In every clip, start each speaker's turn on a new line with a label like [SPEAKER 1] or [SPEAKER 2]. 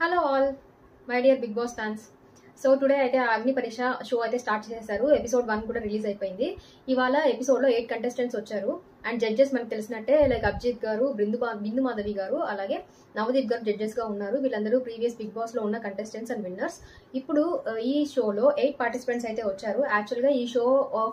[SPEAKER 1] Hello all my dear Bigg Boss fans. So today అయితే అగ్ని పరీక్ష షో అయితే స్టార్ట్ చేశారు. ఎపిసోడ్ 1 కూడా రిలీజ్ అయిపోయింది. ఇవాళ ఎపిసోడ్లో 8 కంటెస్టెంట్స్ వచ్చారు. అండ్ జడ్జెస్ మనకు తెలిసినట్టే లైక్ అభిజిత్ గారు, బిందు మాధవి గారు, అలాగే నవదీప్ గారు జడ్జెస్గా ఉన్నారు. వీళ్ళందరూ ప్రీవియస్ బిగ్ బాస్లో ఉన్న కంటెస్టెంట్స్ అండ్ విన్నర్స్. ఇప్పుడు ఈ షోలో 8 పార్టిసిపెంట్స్ అయితే వచ్చారు. యాక్చువల్గా ఈ షో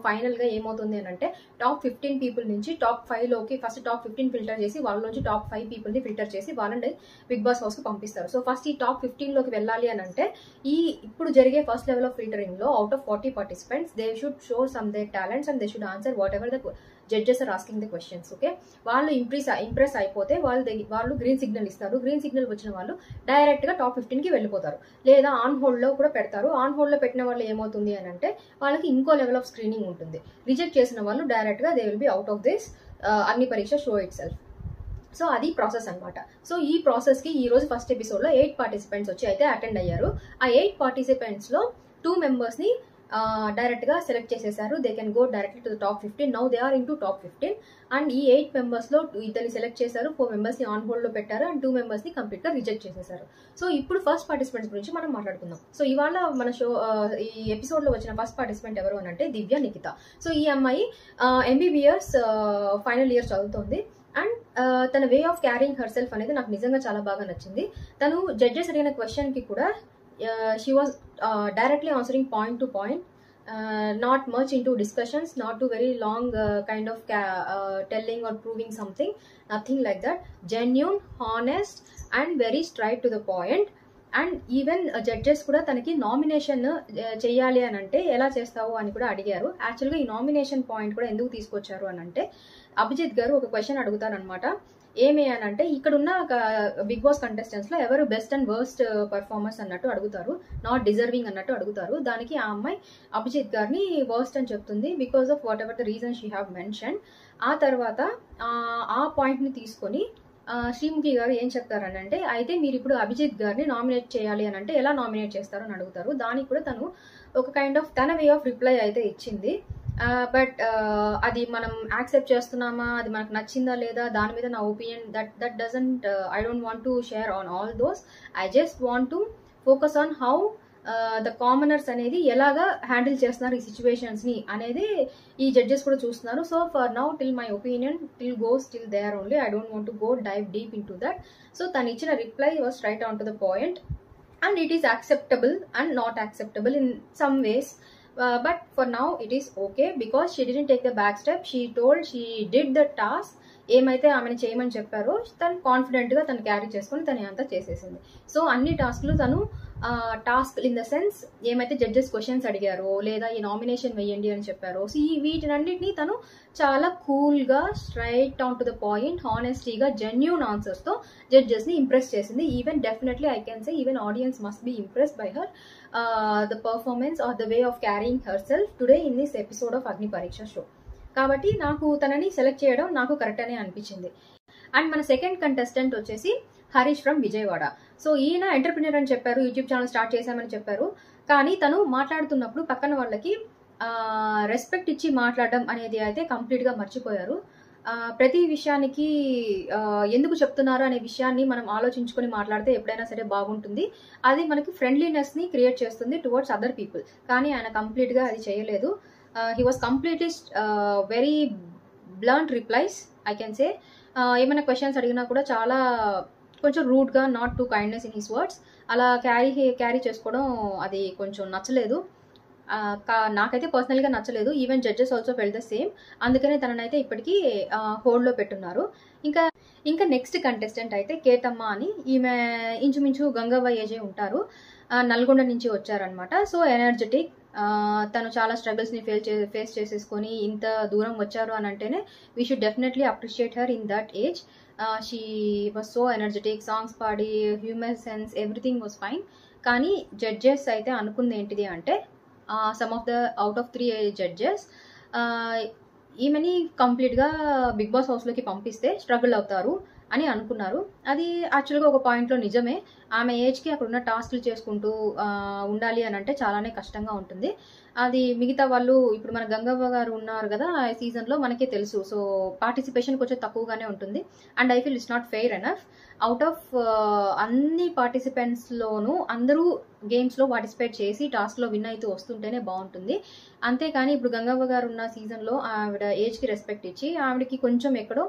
[SPEAKER 1] ఫైనల్గా ఏమవుతుంది అని అంటే టాప్ 15 పీపుల్ నుంచి టాప్ 5లోకి ఫస్ట్ టాప్ 15 ఫిల్టర్ చేసి వాళ్ళ నుంచి టాప్ 5 పీపుల్ని ఫిల్టర్ చేసి వాళ్ళని బిగ్ బాస్ హౌస్కి పంపిస్తారు. సో ఫస్ట్ ఈ టాప్ 15లోకి వెళ్ళాలి అని అంటే ఇప్పుడు జరిగే ఫస్ట్ లెవెల్ ఆఫ్ ఫిల్టరింగ్లో out of 40 participants they should show some their talents and they should answer whatever the judges are asking the questions. Okay, వాళ్ళు ఇంప్రెస్ అయిపోతే వాళ్ళు గ్రీన్ సిగ్నల్ ఇస్తారు. గ్రీన్ సిగ్నల్ వచ్చిన వాళ్ళు డైరెక్ట్గా టాప్ 15కి వెళ్ళిపోతారు. లేదా ఆన్ హోల్డ్లో కూడా పెడతారు. ఆన్ హోల్డ్లో పెట్టిన వాళ్ళు ఏమవుతుంది అని అంటే వాళ్ళకి ఇంకో లెవెల్ ఆఫ్ స్క్రీనింగ్ ఉంటుంది. రిజెక్ట్ చేసిన వాళ్ళు డైరెక్ట్గా they will be out of this అగ్ని పరీక్ష షో ఇట్ సెల్ఫ్. సో అది ప్రాసెస్ అనమాట. సో ఈ ప్రాసెస్కి ఈ రోజు ఫస్ట్ ఎపిసోడ్లో 8 పార్టిసిపెంట్స్ వచ్చి అయితే అటెండ్ అయ్యారు. ఆ 8 పార్టిసిపెంట్స్లో 2 మెంబర్స్ని డైరెక్ట్గా సెలెక్ట్ చేసేసారు. They can go directly to the top 15. Now they are into top 15. And ఈ 8 మెంబర్స్లో ఇద్దరిని సెలెక్ట్ చేశారు, 4 మెంబర్స్ని ఆన్ హోల్డ్లో పెట్టారు అండ్ 2 మెంబర్స్ని కంప్లీట్గా రిజెక్ట్ చేసేసారు. సో ఇప్పుడు ఫస్ట్ పార్టిసిపెంట్స్ గురించి మనం మాట్లాడుకుందాం. సో ఇవాళ మన షో ఈ ఎపిసోడ్లో వచ్చిన ఫస్ట్ పార్టిసిపెంట్ ఎవరు అని అంటే దివ్య నిఖిత. సో ఈ అమ్మాయి MBBS ఫైనల్ ఇయర్ చదువుతోంది. అండ్ తన way of carrying her self అనేది నాకు నిజంగా చాలా బాగా నచ్చింది. తను జడ్జెస్ అడిగిన క్వశ్చన్కి కూడా she was directly answering point to point, not much into discussions, not to very long kind of telling or proving something, nothing like that. Genuine, honest and very straight to the point. And even judges కూడా తనకి nomination చేయాలి అని అంటే ఎలా చేస్తావు అని కూడా అడిగారు. యాక్చువల్గా ఈ నామినేషన్ పాయింట్ కూడా ఎందుకు తీసుకొచ్చారు అని అంటే అభిజిత్ గారు ఒక క్వశ్చన్ అడుగుతారనమాట. ఏమి అని అంటే ఇక్కడున్న బిగ్ బాస్ కంటెస్టెంట్స్లో ఎవరు బెస్ట్ అండ్ వర్స్ట్ పర్ఫార్మర్స్ అన్నట్టు అడుగుతారు, నాట్ డిజర్వింగ్ అన్నట్టు అడుగుతారు. దానికి ఆ అమ్మాయి అభిజిత్ గారిని వర్స్ట్ అని చెప్తుంది because of what ever the reason she have mention. ఆ తర్వాత ఆ పాయింట్ని తీసుకొని శ్రీముఖి గారు ఏం చెప్తారని అంటే అయితే మీరు ఇప్పుడు అభిజిత్ గారిని నామినేట్ చేయాలి అని అంటే ఎలా నామినేట్ చేస్తారు అని అడుగుతారు. దానికి కూడా తను ఒక కైండ్ ఆఫ్ తన వే ఆఫ్ రిప్లై అయితే ఇచ్చింది. బట్ అది మనం యాక్సెప్ట్ చేస్తున్నామా, అది మనకు నచ్చిందా లేదా, దాని మీద నా opinion that doesn't I don't want to share on all those. I just want to focus on how the commoners అనేది ఎలాగా హ్యాండిల్ చేస్తున్నారు ఈ సిచ్యువేషన్స్ని అనేది ఈ జడ్జెస్ కూడా చూస్తున్నారు. So for now till my opinion till goes till there only. I don't want to go dive deep in to that. So తను ఇచ్చిన reply was right on to the point and it is acceptable and not acceptable in some ways. But for now it is okay because she didn't take the back step. She told she did the task. ఏమైతే ఆమెను చేయమని చెప్పారో తను కాన్ఫిడెంట్గా తను carry చేసుకొని తను అంతా చేసేసింది. సో అన్ని టాస్క్లు తను టాస్క్ ఇన్ ద సెన్స్ ఏమైతే జడ్జెస్ క్వశ్చన్స్ అడిగారో లేదా ఈ నామినేషన్ వేయండి అని చెప్పారో సో ఈ వీటినన్నిటినీ తను చాలా కూల్గా straight on to the point హానెస్టీగా జెన్యూన్ ఆన్సర్స్తో జడ్జెస్ని ఇంప్రెస్ చేసింది. Even definitely I can say even audience must be impressed by her the performance or the way of carrying herself today in this episode of అగ్ని పరీక్ష show. కాబట్టి నాకు తనని select చేయడం నాకు కరెక్ట్ అనే అనిపించింది. అండ్ మన సెకండ్ కంటెస్టెంట్ వచ్చేసి హరీష్ ఫ్రమ్ విజయవాడ. సో ఈయన ఎంటర్ప్రినర్ అని చెప్పారు, యూట్యూబ్ ఛానల్ స్టార్ట్ చేశామని చెప్పారు. కానీ తను మాట్లాడుతున్నప్పుడు పక్కన వాళ్ళకి రెస్పెక్ట్ ఇచ్చి మాట్లాడడం అనేది అయితే కంప్లీట్గా మర్చిపోయారు. ప్రతి విషయానికి ఎందుకు చెప్తున్నారు అనే విషయాన్ని మనం ఆలోచించుకొని మాట్లాడితే ఎప్పుడైనా సరే బాగుంటుంది. అది మనకి ఫ్రెండ్లీనెస్ని క్రియేట్ చేస్తుంది టువర్డ్స్ అదర్ పీపుల్. కానీ ఆయన కంప్లీట్గా అది చేయలేదు. He was completely very blunt replies I can say. ఏమైనా క్వశ్చన్స్ అడిగినా కూడా చాలా కొంచెం రూడ్గా, not to kindness in his words అలా క్యారీ చేసుకోవడం అది కొంచెం నచ్చలేదు. నాకైతే పర్సనల్గా నచ్చలేదు. Even judges also felt the same. అందుకనే తననైతే ఇప్పటికీ హోల్డ్లో పెట్టున్నారు. ఇంకా నెక్స్ట్ కంటెస్టెంట్ అయితే కేతమ్మ అని. ఈమె ఇంచుమించు గంగవ్వ ఏజే ఉంటారు, నల్గొండ నుంచి వచ్చారనమాట. సో ఎనర్జెటిక్, తను చాలా స్ట్రగుల్స్ని ఫేస్ చేసేసుకొని ఇంత దూరం వచ్చారు అని అంటేనే we should definitely appreciate her in that age. She was so energetic, songs పాడి, humour sense, everything was fine. కానీ జడ్జెస్ అయితే అనుకుంది ఏంటిది అంటే some of the out of 3 judges ఈమెని కంప్లీట్గా బిగ్ బాస్ హౌస్లోకి పంపిస్తే స్ట్రగుల్ అవుతారు, అని అనుకున్నారు. అది యాక్చువల్గా ఒక పాయింట్లో నిజమే. ఆమె ఏజ్కి అక్కడ ఉన్న టాస్క్లు చేసుకుంటూ ఉండాలి అని అంటే చాలానే కష్టంగా ఉంటుంది. అది మిగతా వాళ్ళు ఇప్పుడు మన గంగవ్వ గారు ఉన్నారు కదా ఆ సీజన్లో, మనకే తెలుసు. సో పార్టిసిపేషన్ కొంచెం తక్కువగానే ఉంటుంది. And I feel it's not fair enough. Out of అన్ని పార్టిసిపెంట్స్లోనూ అందరూ గేమ్స్లో పార్టిసిపేట్ చేసి టాస్క్లో విన్ అయితే వస్తుంటేనే బాగుంటుంది. అంతేకాని ఇప్పుడు గంగవ్వ గారు ఉన్న సీజన్లో ఆవిడ ఏజ్కి రెస్పెక్ట్ ఇచ్చి ఆవిడకి కొంచెం ఎక్కడో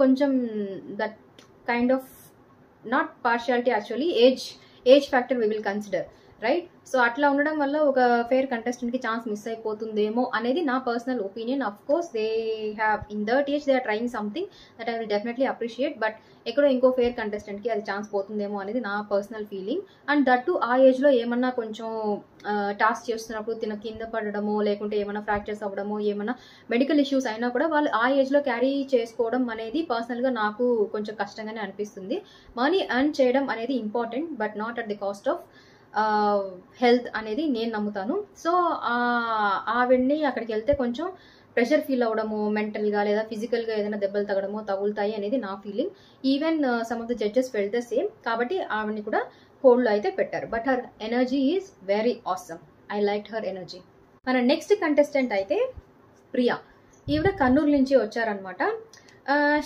[SPEAKER 1] కొంచెం that kind of not partiality, actually age factor we will consider, right? So అట్లా ఉండడం వల్ల ఒక ఫెయిర్ కంటెస్టెంట్కి ఛాన్స్ మిస్ అయిపోతుందేమో అనేది నా personal opinion. Of course they have in that age they are trying something that I will definitely appreciate. But ఎక్కడో ఇంకో fair కంటెస్టెంట్కి అది ఛాన్స్ పోతుందేమో అనేది నా పర్సనల్ ఫీలింగ్. అండ్ దట్టు ఆ ఏజ్లో ఏమన్నా కొంచెం టాస్క్ చేస్తున్నప్పుడు తిన కింద పడడమో లేకుంటే ఏమైనా ఫ్రాక్చర్స్ అవ్వడమో ఏమైనా మెడికల్ ఇష్యూస్ అయినా కూడా వాళ్ళు ఆ ఏజ్లో క్యారీ చేసుకోవడం అనేది పర్సనల్గా నాకు కొంచెం కష్టంగానే అనిపిస్తుంది. మనీ ఎర్న్ చేయడం అనేది important, but not at the cost of health అనేది నేను నమ్ముతాను. సో ఆవిడ్ని అక్కడికి వెళ్తే కొంచెం ప్రెషర్ ఫీల్ అవ్వడము మెంటల్గా లేదా ఫిజికల్గా ఏదైనా దెబ్బలు తగులుతాయి అనేది నా feeling. Even some of the judges felt the same. కాబట్టి ఆవిడ్ని కూడా హోల్డ్లో అయితే పెట్టారు. But her energy is very awesome. I like her energy. మన నెక్స్ట్ కంటెస్టెంట్ అయితే ప్రియా. ఈవిడ కర్నూలు నుంచి వచ్చారనమాట.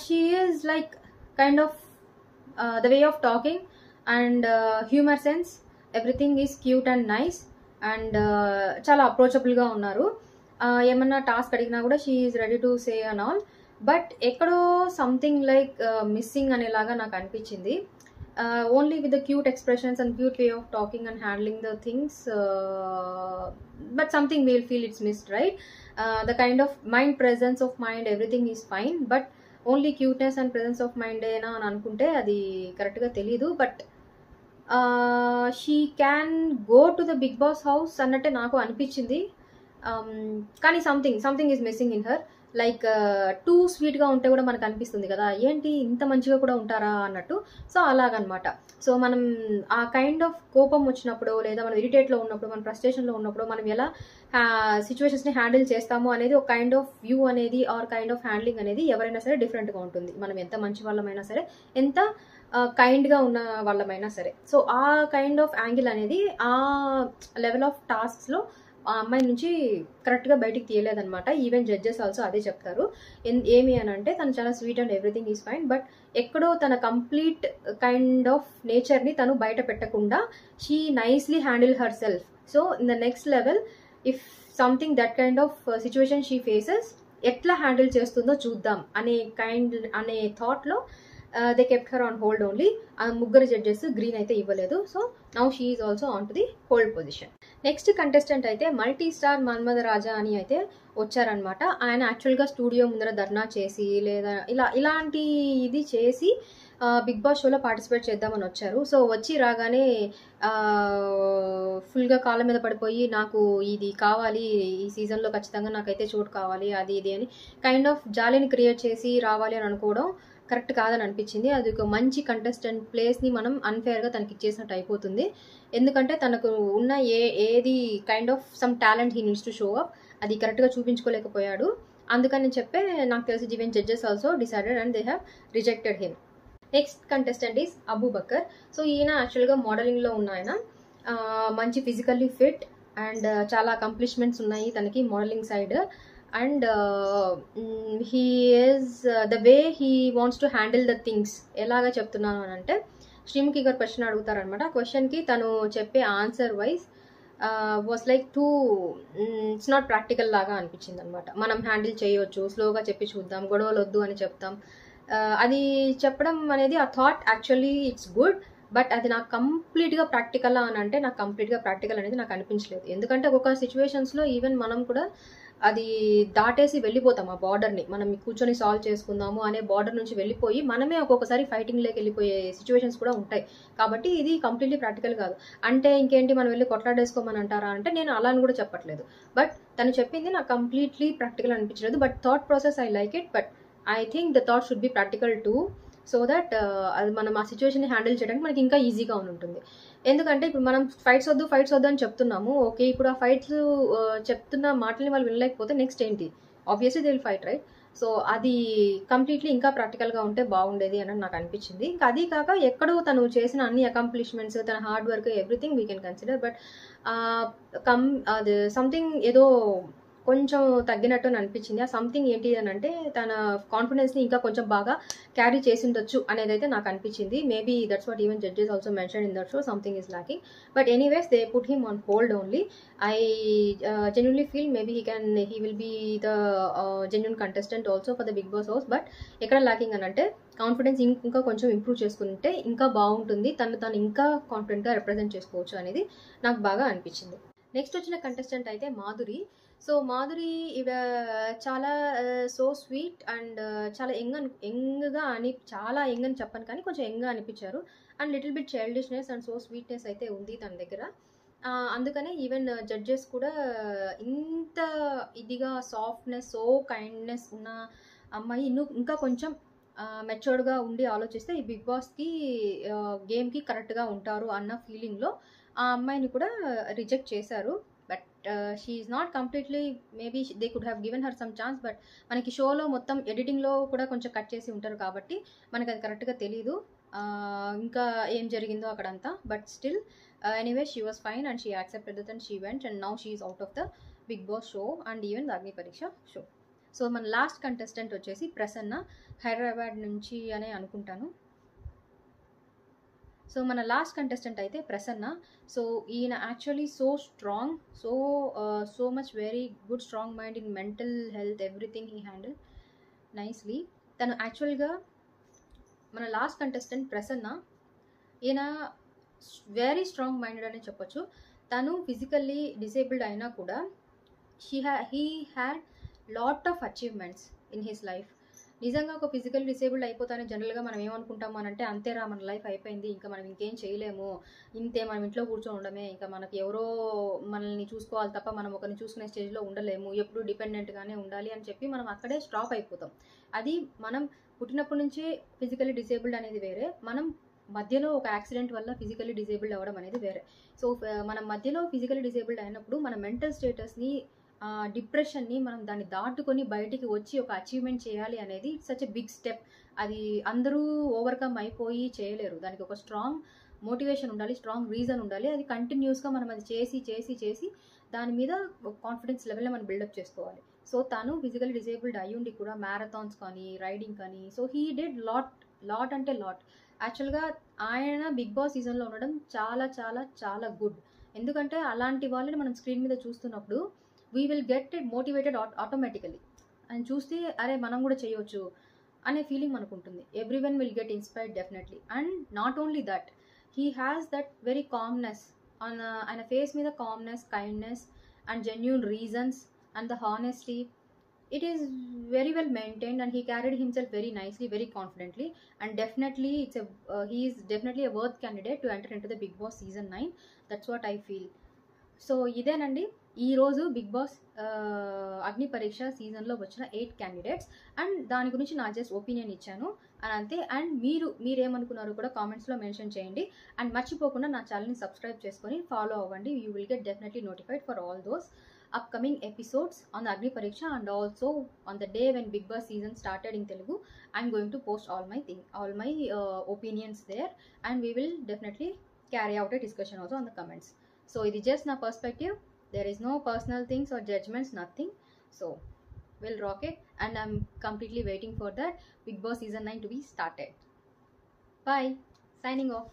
[SPEAKER 1] She is like kind of the way of talking and humour sense, everything is cute and nice and చాలా అప్రోచబుల్గా ఉన్నారు. ఏమన్నా టాస్క్ అడిగినా కూడా she is ready to say and all. But ఎక్కడో సంథింగ్ లైక్ మిస్సింగ్ అనేలాగా నాకు అనిపించింది. Only with the cute expressions and cute way of talking and handling the things, but something will feel it's missed, right? The kind of mind, presence of mind, everything is fine. But only cuteness and presence of mind ఏనా అని అనుకుంటే అది కరెక్ట్గా తెలీదు. But she can go to the Bigg Boss house అన్నట్టే నాకు అనిపించింది. కానీ something is missing in her. Like two స్వీట్గా ఉంటే కూడా మనకు అనిపిస్తుంది కదా, ఏంటి ఇంత మంచిగా కూడా ఉంటారా అన్నట్టు. సో అలాగనమాట. సో మనం ఆ కైండ్ ఆఫ్ కోపం వచ్చినప్పుడు లేదా మనం ఇరిటేట్లో ఉన్నప్పుడు, మన ఫ్రస్ట్రేషన్లో ఉన్నప్పుడు మనం ఎలా సిచ్యువేషన్స్ని హ్యాండిల్ చేస్తాము అనేది ఒక కైండ్ ఆఫ్ వ్యూ అనేది ఆర్ కైండ్ ఆఫ్ హ్యాండ్లింగ్ అనేది ఎవరైనా సరే డిఫరెంట్గా ఉంటుంది. మనం ఎంత మంచి వాళ్ళమైనా సరే, ఎంత కైండ్గా ఉన్న వాళ్ళమైనా సరే. సో ఆ కైండ్ ఆఫ్ యాంగిల్ అనేది ఆ లెవెల్ ఆఫ్ టాస్క్స్లో ఆ అమ్మాయి నుంచి కరెక్ట్గా బయటికి తీయలేదనమాట. ఈవెన్ జడ్జెస్ ఆల్సో అదే చెప్తారు. ఏమి అని అంటే తను చాలా sweet and everything is fine, but ఎక్కడో తన కంప్లీట్ కైండ్ ఆఫ్ నేచర్ని తను బయట పెట్టకుండా she nicely handle herself. So in the next level if something that kind of situation she faces, ఎట్లా హ్యాండిల్ చేస్తుందో చూద్దాం అనే థాట్లో they kept her on hold only. ఆ ముగ్గురు జడ్జెస్ గ్రీన్ అయితే ఇవ్వలేదు. So now she is also on to the hold position. Next contestant అయితే మల్టీ స్టార్ మన్మథ రాజా అని అయితే వచ్చారనమాట. ఆయన యాక్చువల్గా స్టూడియో ముందర ధర్నా చేసి లేదా ఇలాంటి ఇది చేసి బిగ్ బాస్ షోలో పార్టిసిపేట్ చేద్దామని వచ్చారు. సో వచ్చి రాగానే ఫుల్గా కాళ్ళ మీద పడిపోయి నాకు ఇది కావాలి, ఈ సీజన్లో ఖచ్చితంగా నాకైతే చోటు కావాలి, అది ఇది అని కైండ్ ఆఫ్ జాలీని క్రియేట్ చేసి రావాలి అని అనుకోవడం కరెక్ట్ కాదని అనిపించింది. అది ఒక మంచి కంటెస్టెంట్ ప్లేస్ని మనం అన్ఫేర్గా తనకి ఇచ్చేసినట్టు అయిపోతుంది. ఎందుకంటే తనకు ఉన్న ఏది kind of some talent he needs to show up, అది కరెక్ట్గా చూపించుకోలేకపోయాడు. అందుకని చెప్పే నాకు తెలిసి even judges also decided and they have rejected him. Next contestant is Abu Bakar. So ఈయన యాక్చువల్గా మోడలింగ్లో ఉన్న ఆయన, మంచి ఫిజికల్లీ ఫిట్ అండ్ చాలా అకంప్లిష్మెంట్స్ ఉన్నాయి తనకి modelling side. And he is the way he wants to handle the things. ఎలాగా చెప్తున్నాను అని అంటే, శ్రీముఖి గారు క్వశ్చన్ అడుగుతారనమాట. ఆ క్వశ్చన్కి తను చెప్పే answer wise was like two it's not practical లాగా అనిపించింది అనమాట. మనం హ్యాండిల్ చేయవచ్చు, స్లోగా చెప్పి చూద్దాం, గొడవలు వద్దు అని చెప్తాం. అది చెప్పడం అనేది ఆ thought actually it's good, but అది నాకు కంప్లీట్గా ప్రాక్టికల్ అని అంటే నాకు కంప్లీట్గా ప్రాక్టికల్ అనేది నాకు అనిపించలేదు. ఎందుకంటే ఒక్కొక్క సిచ్యువేషన్స్లో ఈవెన్ మనం కూడా అది దాటేసి వెళ్ళిపోతాం. ఆ బార్డర్ని మనం కూర్చొని సాల్వ్ చేసుకుందాము అనే బార్డర్ నుంచి వెళ్ళిపోయి మనమే ఒక్కొక్కసారి ఫైటింగ్లోకి వెళ్ళిపోయే సిచ్యువేషన్స్ కూడా ఉంటాయి. కాబట్టి ఇది కంప్లీట్లీ ప్రాక్టికల్ కాదు. అంటే ఇంకేంటి మనం వెళ్ళి కొట్లాడేసుకోమని అంటారా అంటే నేను అలా అని కూడా చెప్పట్లేదు. బట్ తను చెప్పింది నాకు కంప్లీట్లీ ప్రాక్టికల్ అనిపించలేదు. But thought process I like it, but I think the thought should be practical two, so that అది మనం ఆ సిచ్యువేషన్ని హ్యాండిల్ చేయడానికి మనకి ఇంకా ఈజీగా ఉంటుంది. ఎందుకంటే ఇప్పుడు మనం ఫైట్స్ వద్దు అని చెప్తున్నాము. ఓకే, ఇప్పుడు ఆ ఫైట్స్ చెప్తున్న మాటల్ని వాళ్ళు వినలేకపోతే నెక్స్ట్ ఏంటి? Obviously they will fight, right? So అది కంప్లీట్లీ ఇంకా ప్రాక్టికల్గా ఉంటే బాగుండేది అని నాకు అనిపించింది. ఇంకా అది కాక ఎక్కడో తను చేసిన అన్ని అకాంప్లిష్మెంట్స్, తన hard work, everything we can consider. But అది సంథింగ్ ఏదో కొంచెం తగ్గినట్టు అని అనిపించింది. ఆ సంథింగ్ ఏంటి అని అంటే తన కాన్ఫిడెన్స్ని ఇంకా కొంచెం బాగా క్యారీ చేసి ఉండొచ్చు అనేది అయితే నాకు అనిపించింది. Maybe that's what even judges also mention in that show, something is locking. But anyways they put him on hold only. I genuinely feel maybe he will be the genuine contestant also for the Big Boss house. But ఎక్కడ locking అని అంటే confidence ఇంకా కొంచెం improve చేసుకుంటే ఇంకా బాగుంటుంది, తను ఇంకా కాన్ఫిడెంట్గా రిప్రజెంట్ చేసుకోవచ్చు అనేది నాకు బాగా అనిపించింది. నెక్స్ట్ వచ్చిన కంటెస్టెంట్ అయితే మాధురి. సో మాధురి ఇవిడ చాలా సో స్వీట్ అండ్ చాలా యంగ్గా చాలా యంగ్ అని చెప్పను కానీ కొంచెం యంగ్గా అనిపించారు. And little bit childishness and so sweetness అయితే ఉంది తన దగ్గర. అందుకనే ఈవెన్ జడ్జెస్ కూడా ఇంత ఇదిగా సాఫ్ట్నెస్, సో కైండ్నెస్ ఉన్న అమ్మాయి ఇంకా కొంచెం మెచ్యూర్డ్గా ఉండి ఆలోచిస్తే ఈ బిగ్ బాస్కి గేమ్కి కరెక్ట్గా ఉంటారు అన్న ఫీలింగ్లో ఆ అమ్మాయిని కూడా రిజెక్ట్ చేశారు. But she is not completely, maybe they could have given her some chance. But మనకి షోలో మొత్తం ఎడిటింగ్లో కూడా కొంచెం కట్ చేసి ఉంటారు కాబట్టి మనకు అది కరెక్ట్గా తెలీదు ఇంకా ఏం జరిగిందో అక్కడంతా. But still anyway she was fine and she accepted it and she went and now she is out of the Big Boss show and even the Agni Pariksha show. So మన లాస్ట్ కంటెస్టెంట్ వచ్చేసి ప్రసన్న, హైదరాబాద్ నుంచి అనే అనుకుంటాను. So మన last contestant అయితే Prasanna. So ఈయన actually so strong, so much very good, strong mind in mental health, everything he handle nicely. తను యాక్చువల్గా మన లాస్ట్ కంటెస్టెంట్ ప్రసన్న, ఈయన వెరీ స్ట్రాంగ్ మైండెడ్ అని చెప్పొచ్చు. తను ఫిజికల్లీ డిసేబుల్డ్ అయినా కూడా he had lot of achievements in his life. నిజంగా ఒక ఫిజికల్ డిసేబుల్డ్ అయిపోతానే జనరల్గా మనం ఏమనుకుంటాము అని అంటే అంతేరా మన లైఫ్ అయిపోయింది, ఇంకా మనం ఇంకేం చేయలేము, ఇంతే మనం ఇంట్లో కూర్చొని ఉండమే, ఇంకా మనకి ఎవరో మనల్ని చూసుకోవాలి తప్ప మనం ఒకరిని చూసుకునే స్టేజ్లో ఉండలేము, ఎప్పుడు డిపెండెంట్గానే ఉండాలి అని చెప్పి మనం అక్కడే స్టాప్ అయిపోతాం. అది మనం పుట్టినప్పటి నుంచే ఫిజికల్లీ డిసేబుల్డ్ అనేది వేరే, మనం మధ్యలో ఒక యాక్సిడెంట్ వల్ల ఫిజికల్లీ డిసేబుల్డ్ అవ్వడం అనేది వేరే. సో మనం మధ్యలో ఫిజికల్లీ డిసేబుల్డ్ అయినప్పుడు మన మెంటల్ స్టేటస్ని, డిప్రెషన్ని మనం దాన్ని దాటుకొని బయటికి వచ్చి ఒక అచీవ్మెంట్ చేయాలి అనేది it's such a big step. అది అందరూ ఓవర్కమ్ అయిపోయి చేయలేరు. దానికి ఒక స్ట్రాంగ్ మోటివేషన్ ఉండాలి, స్ట్రాంగ్ రీజన్ ఉండాలి. అది కంటిన్యూస్గా మనం అది చేసి చేసి చేసి దాని మీద కాన్ఫిడెన్స్ లెవెల్లో మనం బిల్డప్ చేసుకోవాలి. సో తను ఫిజికల్లీ డిసేబుల్డ్ అయ్యుండి కూడా మ్యారథాన్స్ కానీ రైడింగ్ కానీ, సో హీ డిడ్ లాట్ అంటే లాట్. యాక్చువల్గా ఆయన బిగ్ బాస్ సీజన్లో ఉండడం చాలా చాలా చాలా గుడ్. ఎందుకంటే అలాంటి వాళ్ళని మనం స్క్రీన్ మీద చూస్తున్నప్పుడు we will get it motivated automatically. అని చూస్తే అరే మనం కూడా చేయొచ్చు అనే ఫీలింగ్ మనకు ఉంటుంది. Everyone will get inspired definitely. And not only that, he has that very calmness, ఆయన ఫేస్ మీద calmness, kindness and genuine reasons and the honesty. It is very well maintained and he carried himself very nicely, very confidently, and definitely he is definitely a worth candidate to enter into the Big Boss season 9. That's what I feel. So ఇదేనండి ఈరోజు big boss అగ్ని పరీక్ష సీజన్లో వచ్చిన 8 candidates. And దాని గురించి నా just opinion ఇచ్చాను అని అంతే. అండ్ మీరేమనుకున్నారో కూడా కామెంట్స్లో మెన్షన్ చేయండి. అండ్ మర్చిపోకుండా నా ఛానల్ని సబ్స్క్రైబ్ చేసుకొని ఫాలో అవ్వండి. You will get definitely notified for all those upcoming episodes on the Agni Pariksha, and also on the day when Big Boss season started in Telugu, I'm going to post all my opinions there, and we will definitely carry out a discussion also on the comments. So it is just my perspective, there is no personal things or judgments, nothing. So we'll rock it, and I'm completely waiting for that Big Boss season 9 to be started. Bye, signing off.